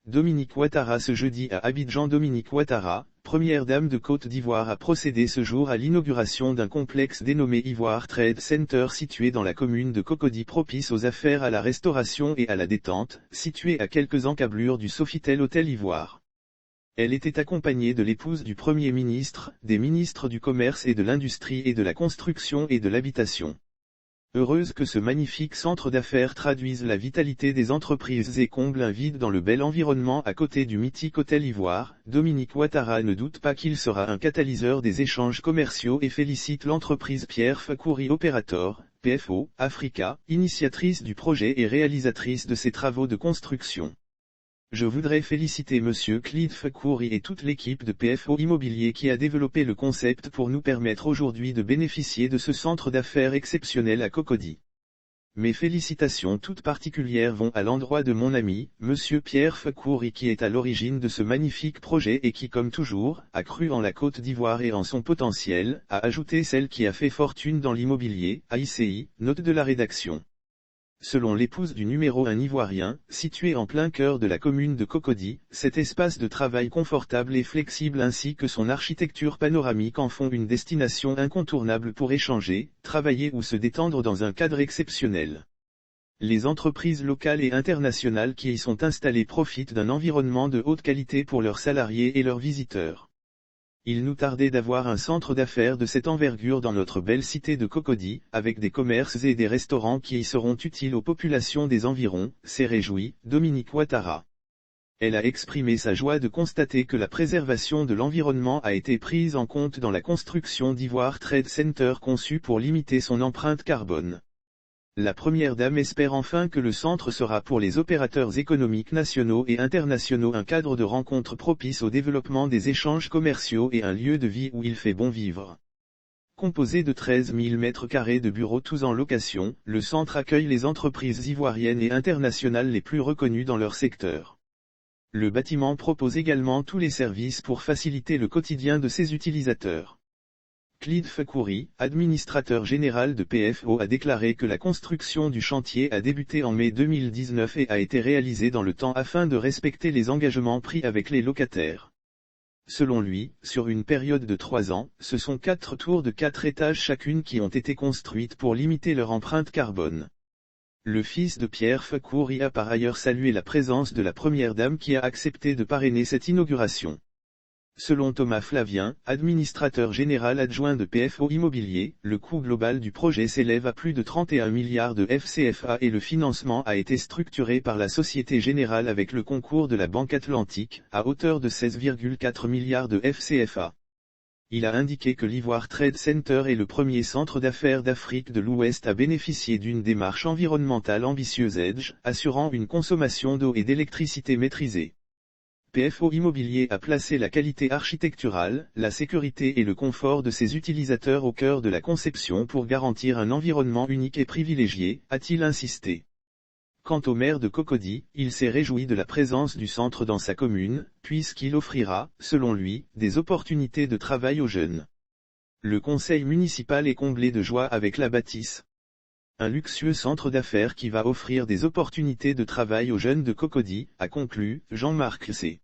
Dominique Ouattara ce jeudi à Abidjan. Dominique Ouattara, première dame de Côte d'Ivoire, a procédé ce jour à l'inauguration d'un complexe dénommé Ivoire Trade Center situé dans la commune de Cocody, propice aux affaires, à la restauration et à la détente, situé à quelques encablures du Sofitel Hôtel Ivoire. Elle était accompagnée de l'épouse du Premier ministre, des ministres du Commerce et de l'Industrie et de la Construction et de l'Habitation. Heureuse que ce magnifique centre d'affaires traduise la vitalité des entreprises et comble un vide dans le bel environnement à côté du mythique Hôtel Ivoire, Dominique Ouattara ne doute pas qu'il sera un catalyseur des échanges commerciaux et félicite l'entreprise Pierre Fakouri Operator, PFO, Africa, initiatrice du projet et réalisatrice de ces travaux de construction. Je voudrais féliciter Monsieur Clyde Fakouri et toute l'équipe de PFO Immobilier qui a développé le concept pour nous permettre aujourd'hui de bénéficier de ce centre d'affaires exceptionnel à Cocody. Mes félicitations toutes particulières vont à l'endroit de mon ami, Monsieur Pierre Fakouri, qui est à l'origine de ce magnifique projet et qui, comme toujours, a cru en la Côte d'Ivoire et en son potentiel, a ajouté celle qui a fait fortune dans l'immobilier, AICI, note de la rédaction. Selon l'épouse du numéro 1 ivoirien, situé en plein cœur de la commune de Cocody, cet espace de travail confortable et flexible ainsi que son architecture panoramique en font une destination incontournable pour échanger, travailler ou se détendre dans un cadre exceptionnel. Les entreprises locales et internationales qui y sont installées profitent d'un environnement de haute qualité pour leurs salariés et leurs visiteurs. Il nous tardait d'avoir un centre d'affaires de cette envergure dans notre belle cité de Cocody, avec des commerces et des restaurants qui y seront utiles aux populations des environs, s'est réjoui Dominique Ouattara. Elle a exprimé sa joie de constater que la préservation de l'environnement a été prise en compte dans la construction d'Ivoire Trade Center conçu pour limiter son empreinte carbone. La première dame espère enfin que le centre sera pour les opérateurs économiques nationaux et internationaux un cadre de rencontre propice au développement des échanges commerciaux et un lieu de vie où il fait bon vivre. Composé de 13 000 m² de bureaux tous en location, le centre accueille les entreprises ivoiriennes et internationales les plus reconnues dans leur secteur. Le bâtiment propose également tous les services pour faciliter le quotidien de ses utilisateurs. Clyde Fakouri, administrateur général de PFO, a déclaré que la construction du chantier a débuté en mai 2019 et a été réalisée dans le temps afin de respecter les engagements pris avec les locataires. Selon lui, sur une période de 3 ans, ce sont 4 tours de 4 étages chacune qui ont été construites pour limiter leur empreinte carbone. Le fils de Pierre Fakouri a par ailleurs salué la présence de la première dame qui a accepté de parrainer cette inauguration. Selon Thomas Flavien, administrateur général adjoint de PFO Immobilier, le coût global du projet s'élève à plus de 31 milliards de FCFA et le financement a été structuré par la Société Générale avec le concours de la Banque Atlantique, à hauteur de 16,4 milliards de FCFA. Il a indiqué que l'Ivoire Trade Center est le premier centre d'affaires d'Afrique de l'Ouest à bénéficier d'une démarche environnementale ambitieuse EDGE, assurant une consommation d'eau et d'électricité maîtrisée. PFO Immobilier a placé la qualité architecturale, la sécurité et le confort de ses utilisateurs au cœur de la conception pour garantir un environnement unique et privilégié, a-t-il insisté. Quant au maire de Cocody, il s'est réjoui de la présence du centre dans sa commune, puisqu'il offrira, selon lui, des opportunités de travail aux jeunes. Le conseil municipal est comblé de joie avec la bâtisse. Un luxueux centre d'affaires qui va offrir des opportunités de travail aux jeunes de Cocody, a conclu Jean-Marc C.